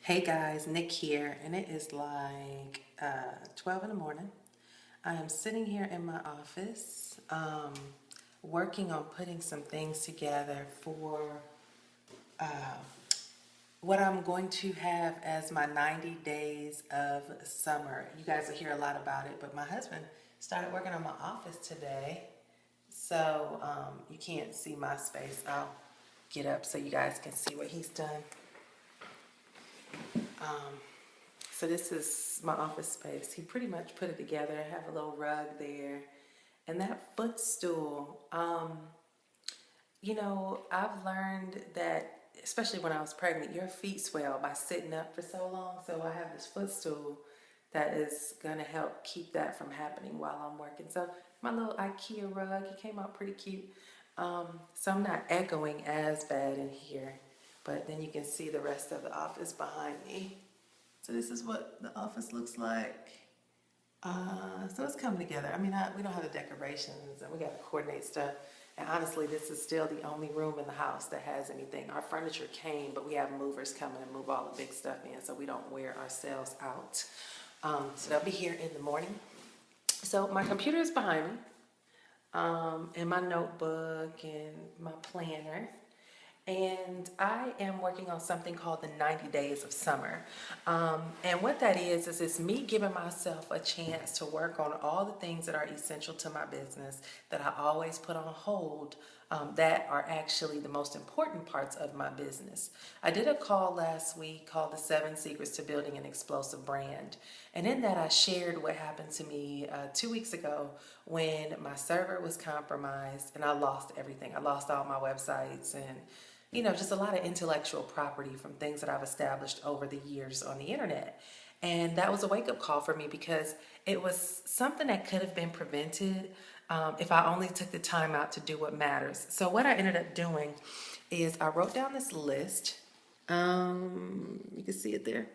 Hey guys, Nick here, and it is like 12 in the morning. I am sitting here in my office, working on putting some things together for what I'm going to have as my 90 days of summer. You guys will hear a lot about it, but my husband started working on my office today, so you can't see my space. I'll get up so you guys can see what he's done. So this is my office space. He pretty much put it together. I have a little rug there. And that footstool, I've learned that, especially when I was pregnant, your feet swell by sitting up for so long. So I have this footstool that is going to help keep that from happening while I'm working. So my little IKEA rug, it came out pretty cute. So I'm not echoing as bad in here. But then you can see the rest of the office behind me. So this is what the office looks like. So it's coming together. I mean, we don't have the decorations, and we got to coordinate stuff. And honestly, this is still the only room in the house that has anything. Our furniture came, but we have movers coming and move all the big stuff in, so we don't wear ourselves out. So they'll be here in the morning. So my computer is behind me, and my notebook and my planner. And I am working on something called the 90 Days of Summer. And what that is it's me giving myself a chance to work on all the things that are essential to my business that I always put on hold, that are actually the most important parts of my business. I did a call last week called The 7 Secrets to Building an Explosive Brand. And in that I shared what happened to me 2 weeks ago when my server was compromised and I lost everything. I lost all my websites and just a lot of intellectual property from things that I've established over the years on the internet. And that was a wake-up call for me because it was something that could have been prevented if I only took the time out to do what matters. So what I ended up doing is I wrote down this list. You can see it there.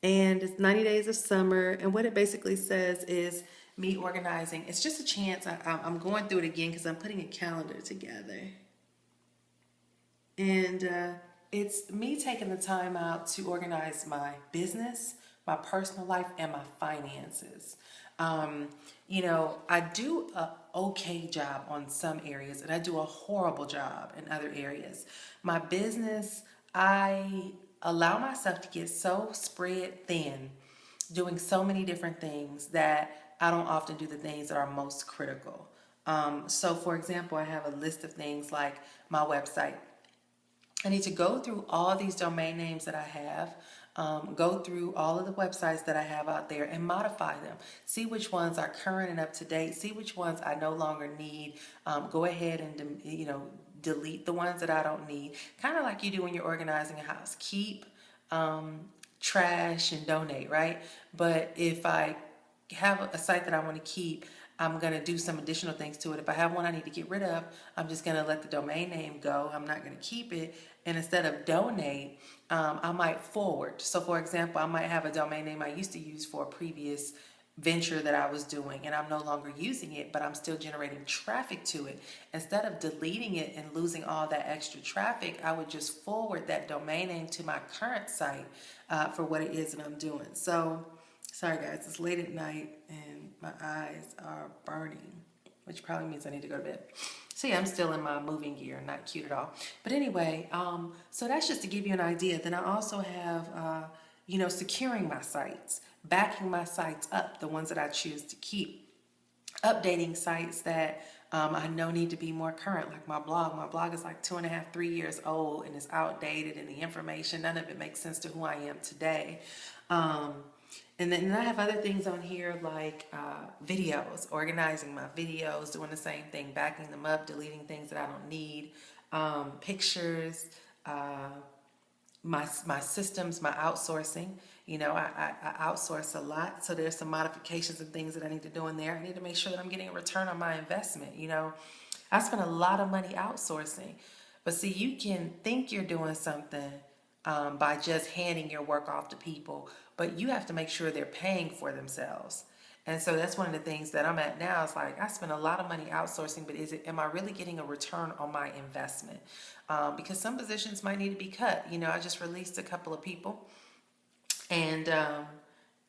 And it's 90 Days of Summer. And what it basically says is me organizing. It's just a chance. I'm going through it again because I'm putting a calendar together. And it's me taking the time out to organize my business, my personal life, and my finances. I do a okay job on some areas, and I do a horrible job in other areas. My business, I allow myself to get so spread thin, doing so many different things that I don't often do the things that are most critical. So, for example, I have a list of things like my website. I need to go through all these domain names that I have, go through all of the websites that I have out there and modify them. See which ones are current and up to date. See which ones I no longer need. Go ahead and, delete the ones that I don't need. Kind of like you do when you're organizing a house. Keep, trash, and donate, right? But if I have a site that I want to keep, I'm going to do some additional things to it. If I have one I need to get rid of, I'm just going to let the domain name go. I'm not going to keep it. And instead of donate, I might forward. So for example, I might have a domain name I used to use for a previous venture that I was doing, and I'm no longer using it, but I'm still generating traffic to it. Instead of deleting it and losing all that extra traffic, I would just forward that domain name to my current site for what it is that I'm doing. So sorry guys, it's late at night and my eyes are burning, which probably means I need to go to bed. So yeah, I'm still in my moving gear, not cute at all. But anyway, so that's just to give you an idea. Then I also have, securing my sites, backing my sites up, the ones that I choose to keep, updating sites that I know need to be more current, like my blog. My blog is like 2.5, 3 years old and it's outdated, and the information, none of it makes sense to who I am today. And then I have other things on here like videos, organizing my videos, doing the same thing, backing them up, deleting things that I don't need, pictures, my systems, my outsourcing. I outsource a lot, so there's some modifications and things that I need to do in there. I need to make sure that I'm getting a return on my investment. I spend a lot of money outsourcing, but see, you can think you're doing something by just handing your work off to people, but you have to make sure they're paying for themselves. And so that's one of the things that I'm at now. It's like I spend a lot of money outsourcing, but am I really getting a return on my investment? Because some positions might need to be cut. I just released a couple of people, and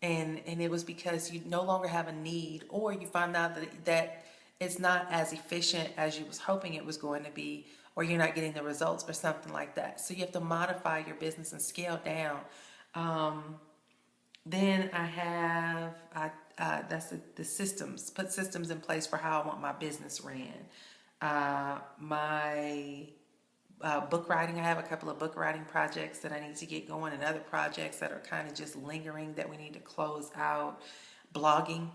and it was because you no longer have a need, or you find out that it's not as efficient as you was hoping it was going to be, or you're not getting the results or something like that. So you have to modify your business and scale down. Then I have that's the systems. Put systems in place for how I want my business ran. My book writing. I have a couple of book writing projects that I need to get going, and other projects that are kind of just lingering that we need to close out. Blogging,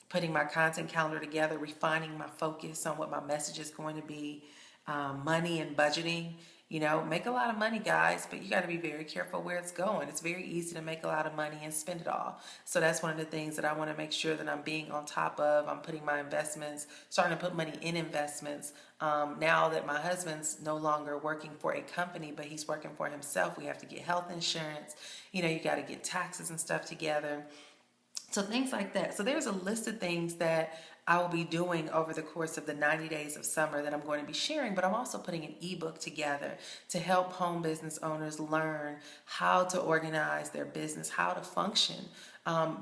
putting my content calendar together, refining my focus on what my message is going to be. Money and budgeting. Make a lot of money, guys, but you got to be very careful where it's going. It's very easy to make a lot of money and spend it all. So that's one of the things that I want to make sure that I'm being on top of. I'm putting my investments, starting to put money in investments. Now that my husband's no longer working for a company, but he's working for himself, we have to get health insurance. You got to get taxes and stuff together. So things like that. So there's a list of things that I will be doing over the course of the 90 days of summer that I'm going to be sharing, but I'm also putting an ebook together to help home business owners learn how to organize their business, how to function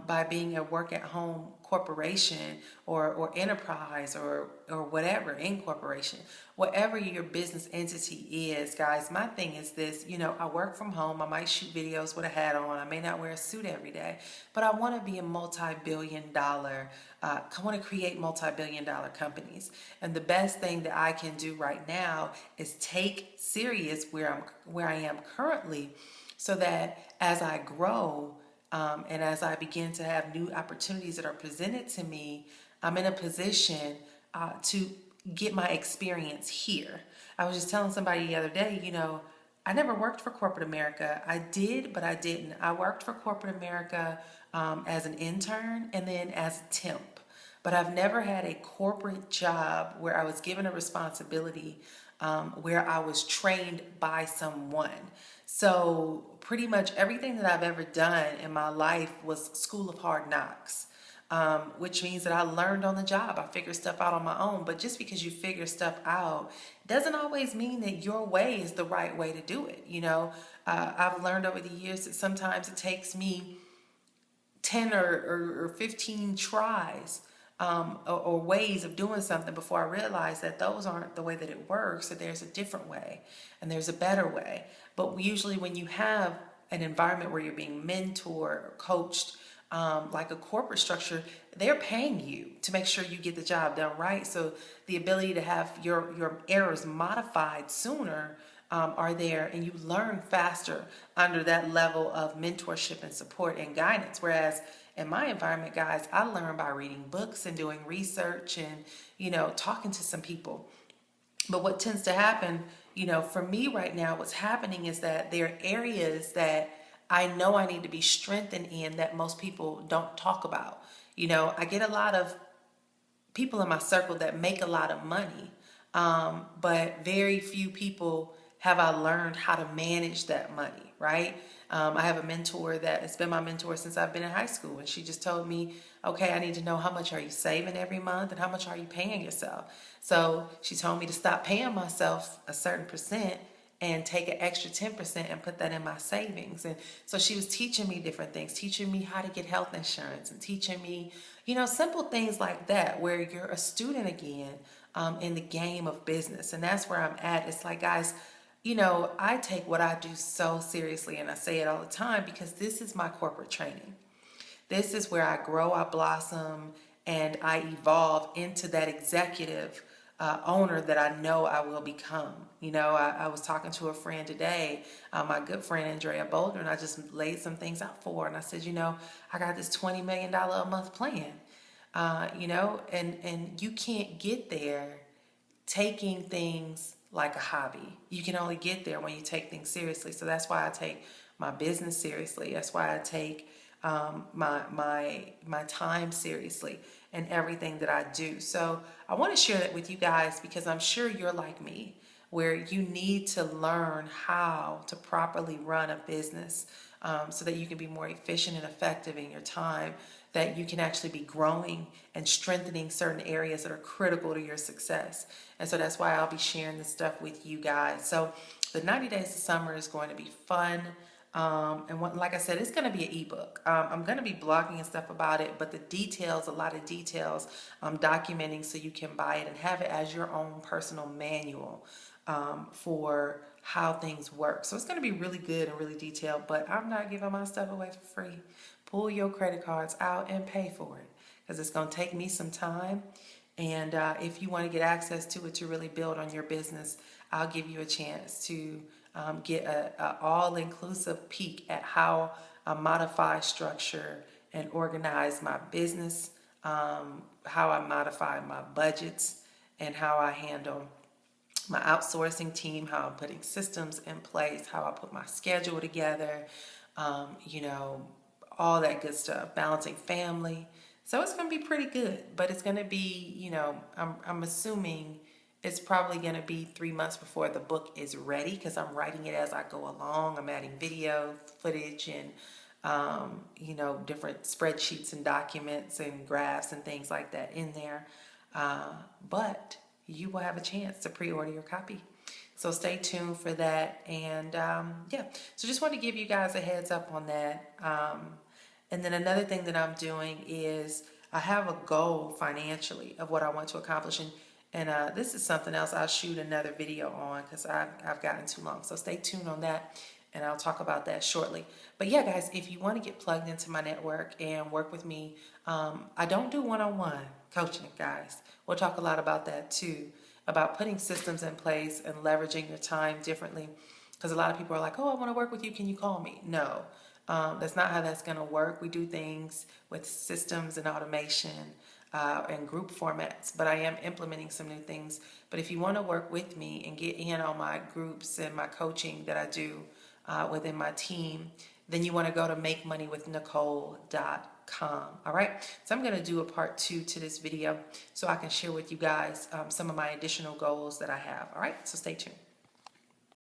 by being a work-at-home corporation or enterprise or whatever, incorporation. Whatever your business entity is, guys, my thing is this, I work from home. I might shoot videos with a hat on. I may not wear a suit every day, but I want to be a multi-billion dollar, I want to create multi-billion dollar companies. And the best thing that I can do right now is take serious where I am currently, so that as I grow, and as I begin to have new opportunities that are presented to me, I'm in a position to get my experience here. I was just telling somebody the other day, I never worked for corporate America. I did, but I didn't. I worked for corporate America as an intern and then as a temp. But I've never had a corporate job where I was given a responsibility where I was trained by someone. So pretty much everything that I've ever done in my life was school of hard knocks, which means that I learned on the job. I figured stuff out on my own. But just because you figure stuff out doesn't always mean that your way is the right way to do it. I've learned over the years that sometimes it takes me 10 or 15 tries or ways of doing something before I realize that those aren't the way that it works, that there's a different way and there's a better way. But usually when you have an environment where you're being mentored or coached, like a corporate structure, they're paying you to make sure you get the job done right. So the ability to have your errors modified sooner are there, and you learn faster under that level of mentorship and support and guidance. Whereas in my environment, guys, I learn by reading books and doing research and, talking to some people. But what tends to happen, for me right now, what's happening is that there are areas that I know I need to be strengthened in that most people don't talk about. I get a lot of people in my circle that make a lot of money, but very few people have I learned how to manage that money, right? I have a mentor that has been my mentor since I've been in high school, and she just told me, okay, I need to know how much are you saving every month and how much are you paying yourself. So she told me to stop paying myself a certain percent and take an extra 10% and put that in my savings. And so she was teaching me different things, teaching me how to get health insurance and teaching me, simple things like that, where you're a student again in the game of business. And that's where I'm at. It's like, guys, I take what I do so seriously, and I say it all the time because this is my corporate training. This is where I grow, I blossom, and I evolve into that executive owner that I know I will become. I was talking to a friend today, my good friend Andrea Boulder, and I just laid some things out for her. And I said, I got this $20 million a month plan, and you can't get there taking things like a hobby. You can only get there when you take things seriously. So that's why I take my business seriously. That's why I take my time seriously and everything that I do. So I want to share that with you guys because I'm sure you're like me, where you need to learn how to properly run a business, so that you can be more efficient and effective in your time, that you can actually be growing and strengthening certain areas that are critical to your success. And so that's why I'll be sharing this stuff with you guys. So the 90 Days of Summer is going to be fun. Like I said, it's going to be an ebook. I'm going to be blogging and stuff about it, but the details, a lot of details, I'm documenting so you can buy it and have it as your own personal manual for how things work. So it's going to be really good and really detailed, but I'm not giving my stuff away for free. Pull your credit cards out and pay for it, because it's going to take me some time. And if you want to get access to it to really build on your business, I'll give you a chance to get a all-inclusive peek at how I modify, structure, and organize my business, how I modify my budgets, and how I handle my outsourcing team, how I'm putting systems in place, how I put my schedule together, all that good stuff, balancing family. So it's going to be pretty good, but it's going to be, I'm assuming it's probably going to be 3 months before the book is ready, because I'm writing it as I go along. I'm adding video footage and, different spreadsheets and documents and graphs and things like that in there. But you will have a chance to pre-order your copy. So stay tuned for that. And so just want to give you guys a heads up on that. And then another thing that I'm doing is I have a goal financially of what I want to accomplish. And this is something else I'll shoot another video on, because I've gotten too long. So stay tuned on that, and I'll talk about that shortly. But yeah, guys, if you want to get plugged into my network and work with me, I don't do one-on-one coaching, guys. We'll talk a lot about that too, about putting systems in place and leveraging your time differently. Because a lot of people are like, oh, I want to work with you. Can you call me? No, that's not how that's going to work. We do things with systems and automation and group formats, but I am implementing some new things. But if you want to work with me and get in on my groups and my coaching that I do within my team, then you want to go to makemoneywithnicole.com. All right. So I'm going to do a part 2 to this video so I can share with you guys some of my additional goals that I have. All right. So stay tuned.